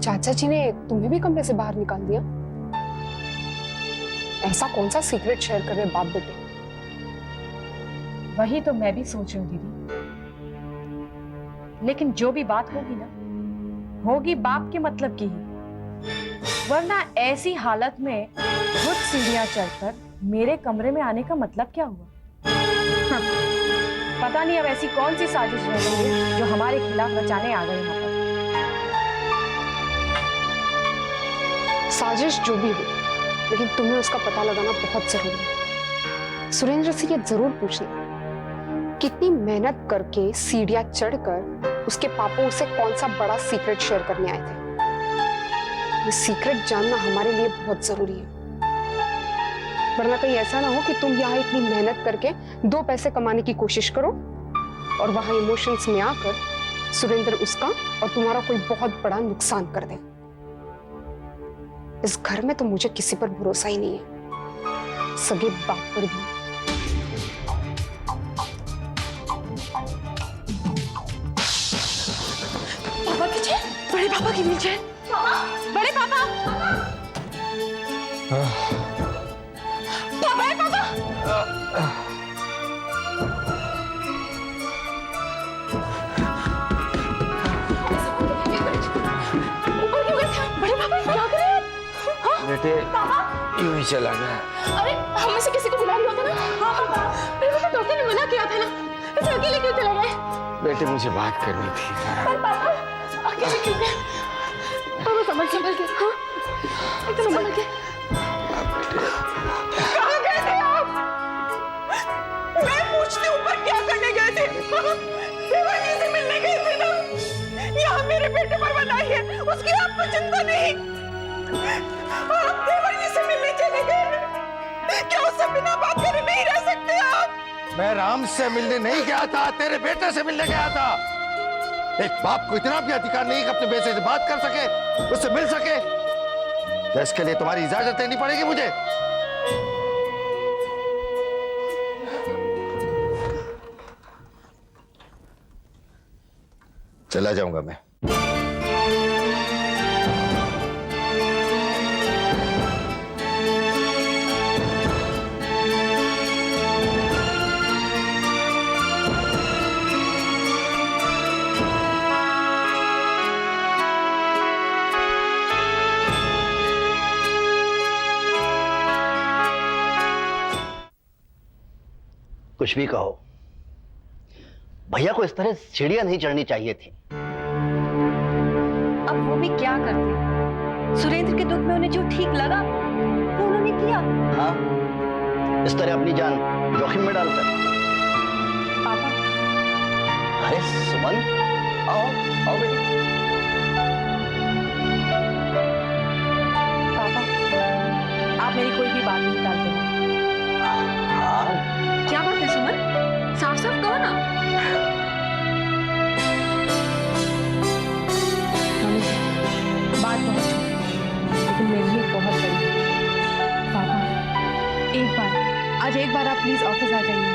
चाचा जी ने तुम्हें भी कमरे से बाहर निकाल दिया? ऐसा कौन सा सीक्रेट शेयर कर रहे बाप बेटे? वही तो मैं भी सोच रही हूँ दीदी। लेकिन जो भी बात होगी ना, होगी बाप के मतलब की ही। वरना ऐसी हालत में खुद सीढ़ियां चढ़कर मेरे कमरे में आने का मतलब क्या हुआ? हाँ, पता नहीं अब ऐसी कौन सी साजिश रह गई है जो हमारे खिलाफ रचाने आ गए यहाँ पर। साजिश जो भी हो, लेकिन तुम्हें उसका पता लगाना बहुत जरूरी है। सुरेंद्र से ये जरूर पूछना कितनी मेहनत करके सीढ़ियां चढ़कर उसके पापा उसे कौन सा बड़ा सीक्रेट शेयर करने आए थे। ये सीक्रेट जानना हमारे लिए बहुत जरूरी है, वरना कहीं ऐसा ना हो कि तुम यहाँ इतनी मेहनत करके 2 पैसे कमाने की कोशिश करो और वहां इमोशंस में आकर सुरेंद्र उसका और तुम्हारा कोई बहुत बड़ा नुकसान कर दे। इस घर में तो मुझे किसी पर भरोसा ही नहीं है, सगे बाप पर भी। पापा पीछे, बड़े पापा की व्हीलचेयर। बड़े पापा, पापा है पापा। ऊपर क्यों गए? बड़े पापा क्या कर रहे हैं? बेटे यूं ही चला गया। अरे हम में से किसी को बुला लिया होता ना। हाँ पापा, मेरे को डॉक्टर ने मना किया था ना, इसे अकेले क्यों चले गए? बेटे मुझे बात करनी थी। पर पापा अकेले क्यों गए? पापा संभल के, हाँ एकदम संभल के। कहाँ गए थे आप? मैं पूछती हूँ पर क्या करने गए थे? देवर जी से मिलने गए थे ना? यहाँ मेरे बेटे पर बनाई है, उसकी आपको चिंता नहीं। आप देवर जी से मिलने चले गए, क्या उससे बिना बात करे नहीं रह सकते आप? मैं राम से मिलने नहीं गया था, तेरे बेटे से मिलने गया था। एक बाप को इतना भी अधिकार नहीं कि अपने बेटे से बात कर सके, उससे मिल सके। तो इसके लिए तुम्हारी इजाजत लेनी पड़ेगी मुझे। चला जाऊंगा मैं। कुछ भी कहो, भैया को इस तरह सीढ़ियां नहीं चढ़नी चाहिए थी। अब वो भी क्या करते? सुरेंद्र के दुख में उन्हें जो ठीक लगा वो उन्होंने किया। हाँ, इस तरह अपनी जान जोखिम में डालकर। पापा, अरे सुमन, आओ आओ बेटी। पापा आप मेरी कोई भी बात नहीं टालते हो। हाँ, क्या बात है सुमन? साफ साफ कहो ना। बात बहुत छोटी है, लेकिन मेरे लिए बहुत बड़ी है। पापा आज एक बार आप प्लीज ऑफिस आ जाइए।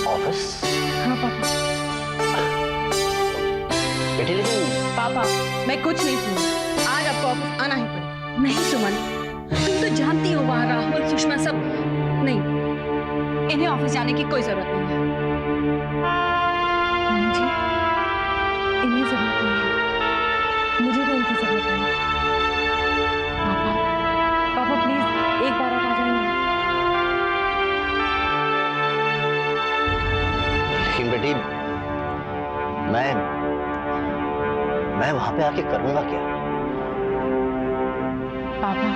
ऑफिस? हाँ पापा। बेटी लेकिन पापा मैं कुछ नहीं सुनी, आज आपको ऑफिस आना ही पड़ेगा। नहीं सुमन, तुम तो जानती हो वहां राहुल सुषमा सब नहीं, इन्हें ऑफिस जाने की कोई जरूरत नहीं है। मम्मी जी, इन्हें जरूरत नहीं है, मुझे तो इनकी जरूरत नहीं है। पापा पापा प्लीज एक बार आप आ जाइए। लेकिन बेटी मैं वहां पे आके करूंगा क्या? पापा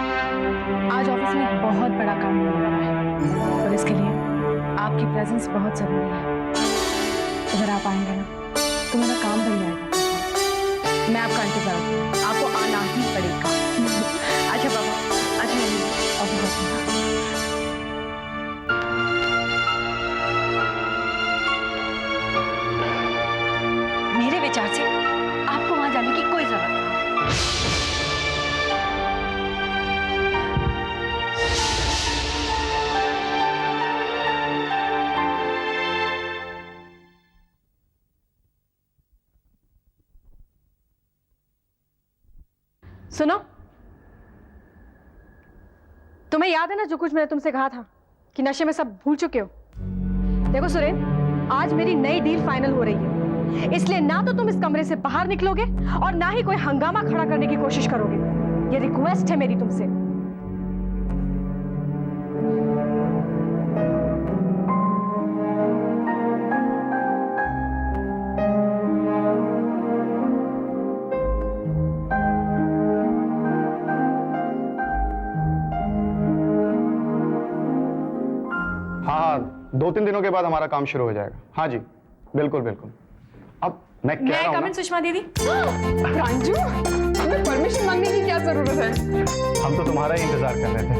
आज ऑफिस में एक बहुत बड़ा काम होने वाला है और इसके लिए आपकी प्रेजेंस बहुत जरूरी है। अगर आप आएंगे ना तो मेरा काम बन जाएगा। मैं आपका इंतजार करूँ, आपको आना ही पड़ेगा। अच्छा पापा, अच्छा ऑफिस आते हैं। मेरे विचार से आपको वहां जाने की कोई जरूरत नहीं। सुनो, तुम्हें याद है ना जो कुछ मैंने तुमसे कहा था कि नशे में सब भूल चुके हो? देखो सुरेन, आज मेरी नई डील फाइनल हो रही है, इसलिए ना तो तुम इस कमरे से बाहर निकलोगे और ना ही कोई हंगामा खड़ा करने की कोशिश करोगे। ये रिक्वेस्ट है मेरी तुमसे। हाँ, 2-3 दिनों के बाद हमारा काम शुरू हो जाएगा। हाँ जी, बिल्कुल बिल्कुल। अब मैं कह रहा हूँ ना, सुषमा दीदी। प्रांजू, हमें परमिशन मांगने की क्या जरूरत है? हम तो तुम्हारा ही इंतजार कर रहे थे।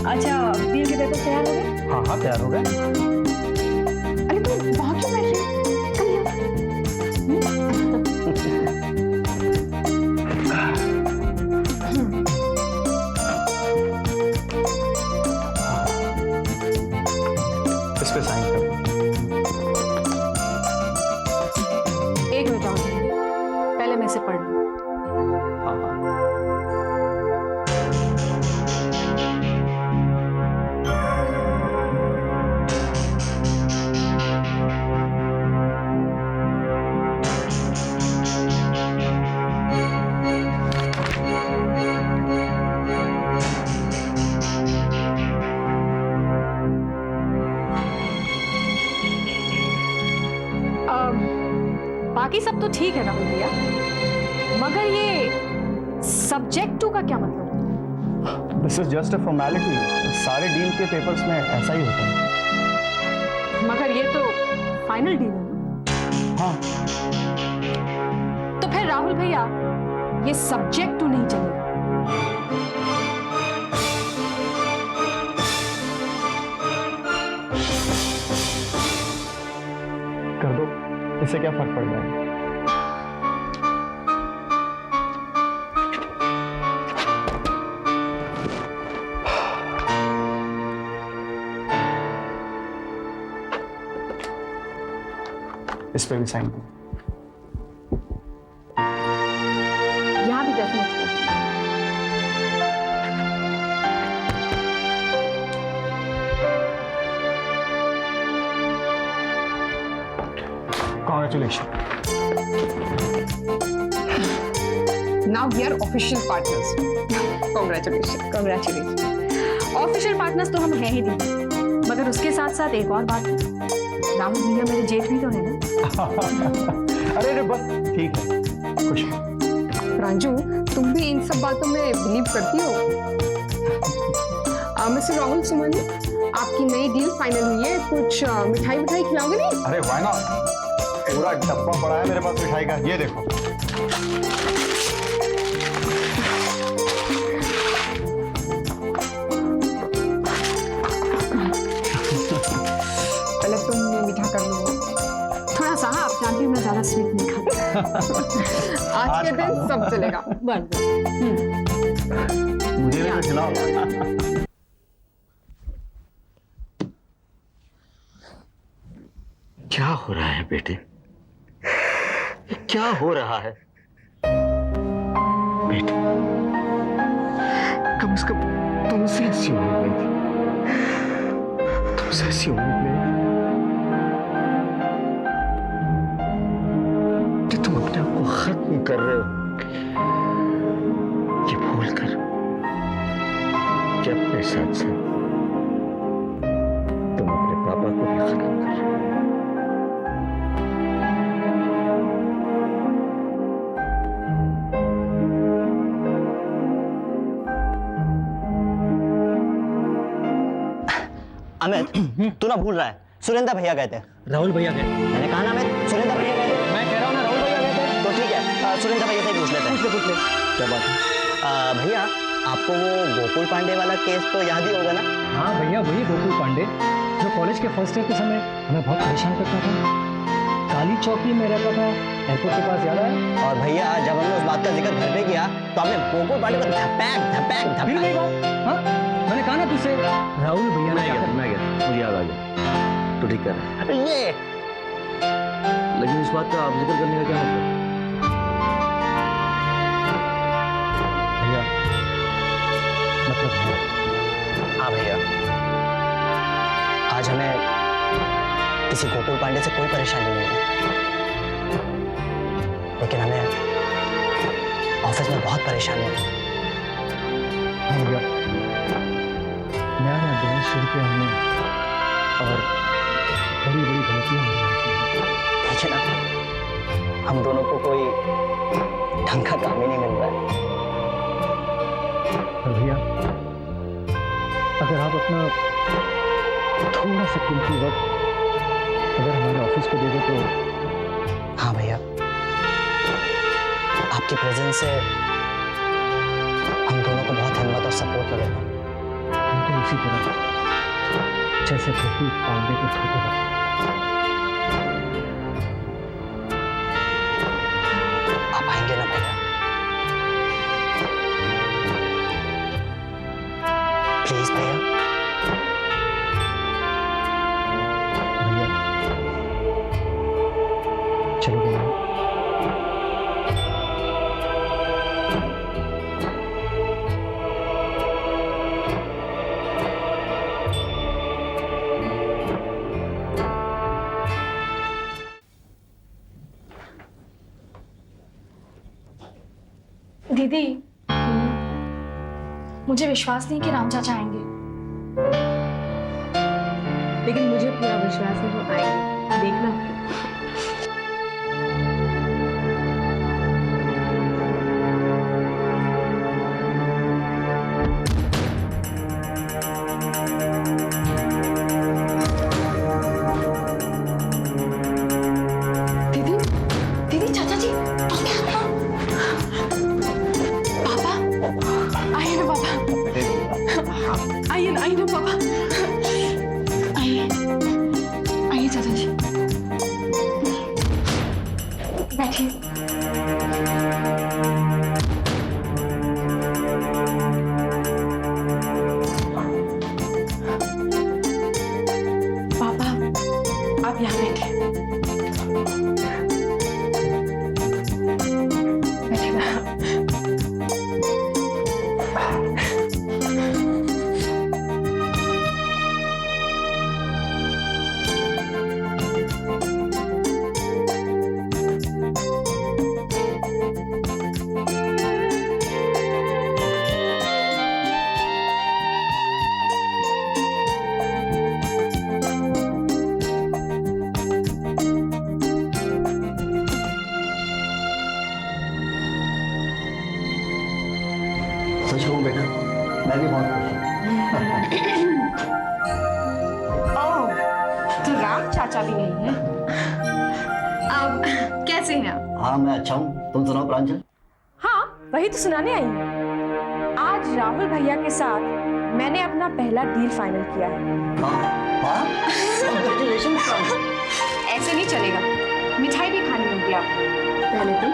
अच्छा, डील के पेपर तैयार हो गए? हाँ हाँ, तैयार हो गए। अरे तुम वहां क्यों बैठ रही हो? Come here. इस पे साइन कर। एक मिनट और, पहले मैं इसे पढ़ लूं। हाँ हाँ। बाकी सब तो ठीक है राहुल भैया, मगर ये सब्जेक्ट टू का क्या मतलब? This is just a formality. सारे डील के पेपर्स में ऐसा ही होता है। मगर ये तो फाइनल डील है ना? हाँ, तो फिर राहुल भैया ये सब्जेक्ट टू नहीं चलेगा। कर दो, इससे क्या फर्क पड़ जाएगा? इस पे भी साइन करो। यहाँ भी definitely. Congratulations. Now we are official partners. Congratulations. Congratulation. Official partners तो हम हैं ही दीदी, मगर उसके साथ साथ एक और बात, राहुल भैया मेरे जेठ भी तो है ना। अरे अरे बस ठीक है, खुश हो। प्रांजू, तुम भी इन सब बातों में बिलीव करती हो? मिस्टर राहुल सुमन, आपकी नई डील फाइनल हुई है, कुछ मिठाई मिठाई खिलाओगे नहीं? अरे वाई नॉट, पूरा डब्बा पड़ा है मेरे पास मिठाई का, ये देखो। पहले तुम ये मीठा कर लो। थोड़ा सा, आप जानती हो मैं ज्यादा स्वीट नहीं खाती। आज के दिन सब चलेगा। मुझे भी तो खिलाओ। क्या हो रहा है बेटे? ये क्या हो रहा है बेटे? कम से कम तुमसे ऐसी उम्मीद नहीं थी, तुमसे ऐसी उम्मीद नहीं थी कि तुम अपने आप को खत्म कर रहे हो, ये भूल कर कि अपने साथ साथ तुम अपने पापा को भी खत्म कर रहे हो। अमित, तू ना भूल रहा है, सुरेंद्र भैया गए थे। राहुल भैया गए। मैंने कहा ना अमित, सुरेंद्र भैया गए थे। मैं कह रहा हूँ ना, राहुल भैया गए थे। तो ठीक है, सुरेंद्र भैया से ही पूछ लेते हैं। पूछ ले। क्या बात है? भैया, आपको वो गोकुल पांडे वाला केस तो याद ही होगा ना? हाँ भैया, वही गोकुल पांडे जो कॉलेज के फर्स्ट ईयर के समय हमें बहुत परेशान करता था। काली चौकी में रहता था, एयरपोर्ट के पास, याद आया? और भैया, जब हमने उस बात का जिक्र घर पे किया तो हमने गोकुल पांडे को फिर वही बात, हाँ? मैंने कहा ना तुझसे, राहुल भैया ने क्या मैं गया, मुझे याद आ गया। तो ठीक है, ये लेकिन इस बात का आप जिक्र करने का क्या मतलब? भैया, मतलब है। हाँ भैया, आज हमें किसी गोकुल पांडे से कोई परेशानी नहीं है, लेकिन हमें ऑफिस में बहुत परेशानी है। नहीं भैया, नया नया बिजनेस शुरू किया हमने और बड़ी बड़ी गलतियां हो रही हैं। लेकिन अब हम दोनों को कोई ढंग का काम ही नहीं मिल रहा है। पर भैया, अगर आप अपना थोड़ा सा कीमती वक्त अगर हमारे ऑफिस को दे दो तो। हाँ भैया, आपकी प्रेजेंस से हम दोनों को बहुत हिम्मत और सपोर्ट मिलेगा। बिल्कुल उसी तरह जैसे गोकुल पांडे को धोते वक्त। आप आएंगे ना भैया? प्लीज भैया। भैया चलो भैया। दीदी, मुझे विश्वास नहीं कि राम चाचा आएंगे। लेकिन मुझे पूरा विश्वास है वो आएंगे, देखना। दीदी, दीदी, चाचा जी, पापा, आइए ना पापा, आइए ना पापा, आइए, आइए चाचा जी, बैठिए। पापा, आप यहाँ बैठिए। बैठिए ना। सच कहूँ बेटा, मैं भी बहुत खुश हूँ। ओह, तो राम चाचा भी नहीं है। अब कैसे हैं आप? हाँ मैं अच्छा हूँ, तुम सुनाओ प्रांजल। हाँ, वही तो सुनाने आई हूँ। आज राहुल भैया के साथ मैंने अपना पहला डील फाइनल किया है। हाँ, congratulations, प्रांजल। ऐसे नहीं चलेगा, मिठाई भी खानी होगी आपको। पहले तुम।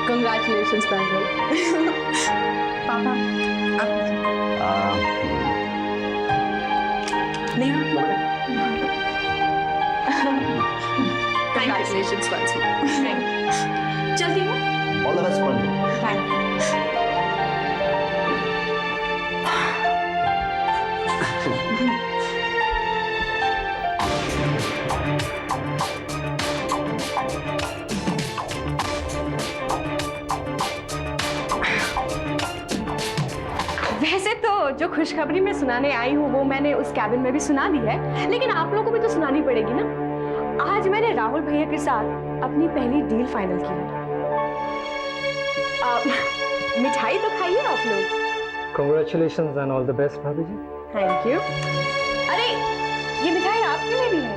कंग्रेचुलेशंस प्रांजल। पापा, आप नहीं कंग्रेचुलेशंस वंस मोर। चलती हूँ। All the best, Pranjal. Thank you. वैसे तो जो खुशखबरी मैं सुनाने आई हूँ वो मैंने उस कैबिन में भी सुना दी है, लेकिन आप लोगों को भी तो सुनानी पड़ेगी ना। आज मैंने राहुल भैया के साथ अपनी पहली डील फाइनल की है। मिठाई तो खाइए आप लोग। Congratulations and all the best, भाभी जी। Thank you. अरे ये मिठाई आपके लिए भी है।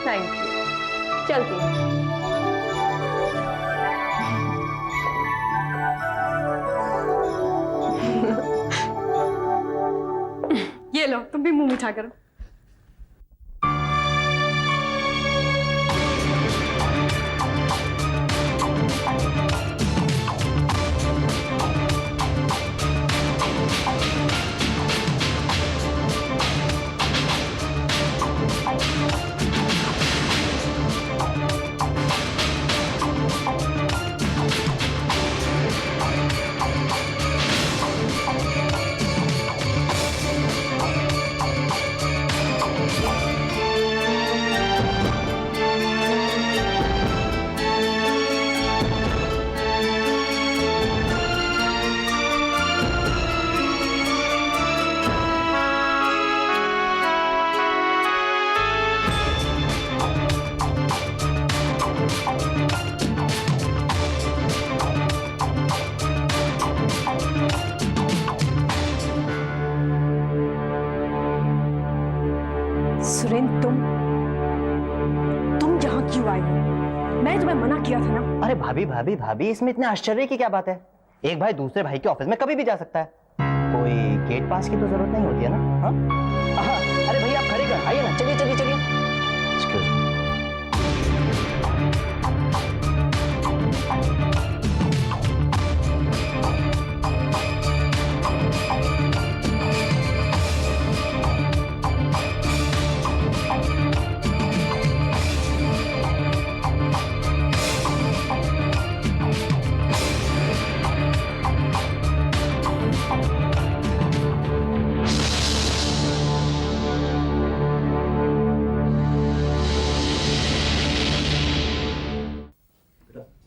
Thank you. चलती हूँ। ये लो, तुम भी मुंह मीठा करो। क्यों आई हो? मैंने तुम्हें मना किया था ना। अरे भाभी भाभी भाभी, इसमें इतने आश्चर्य की क्या बात है? एक भाई दूसरे भाई के ऑफिस में कभी भी जा सकता है, कोई गेट पास की तो जरूरत नहीं होती है ना। हाँ हाँ, अरे भैया आप खड़े कर आइए ना, चलिए चलिए चलिए। Excuse me.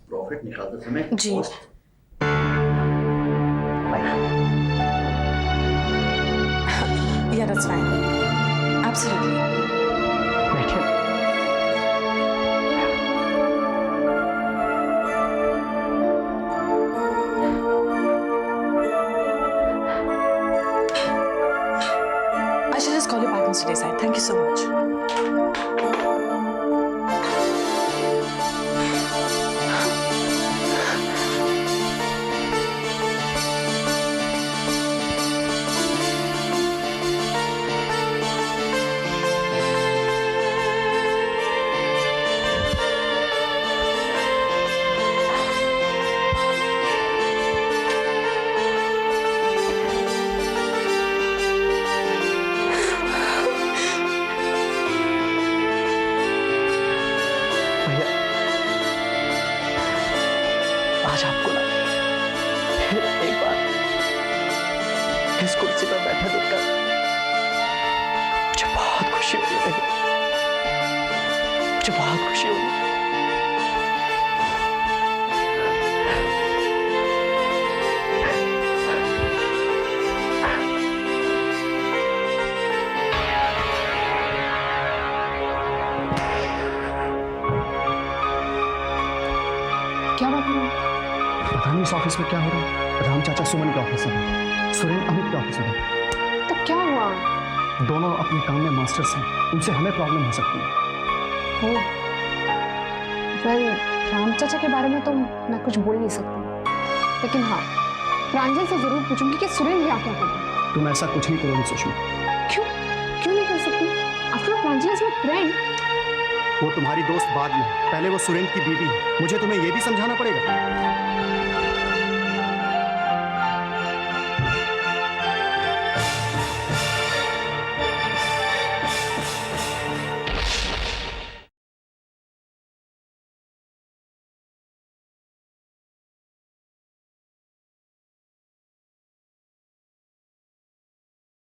प्रॉफिट निकालते समय जी। Yeah, that's fine. Absolutely. बैठिए। I shall just call you back on today's side. Thank you so much. भैया, आज आपको ना फिर एक बार इस कुर्सी पर बैठा देखकर मुझे बहुत खुशी हो रही है भैया, मुझे बहुत खुशी हो रही है। क्या बात है? पता नहीं इस ऑफिस में क्या हो रहा है। राम चाचा सुमन के ऑफिस में, सुरेन अमित के ऑफिस में। तो क्या हुआ? दोनों अपने काम में मास्टर्स हैं, उनसे हमें प्रॉब्लम हो सकती है। हो वेल, राम चाचा के बारे में तो मैं कुछ बोल नहीं सकती, लेकिन हाँ, प्रांजल से जरूर पूछूंगी कि सुरेन यहाँ क्या कर रहा है। तुम ऐसा कुछ नहीं करोगी सुषमा। क्यों क्यों नहीं कर सकती? After Pranjal is my friend. वो तुम्हारी दोस्त बाद में, पहले वो सुरेन की बीवी है। मुझे तुम्हें ये भी समझाना पड़ेगा।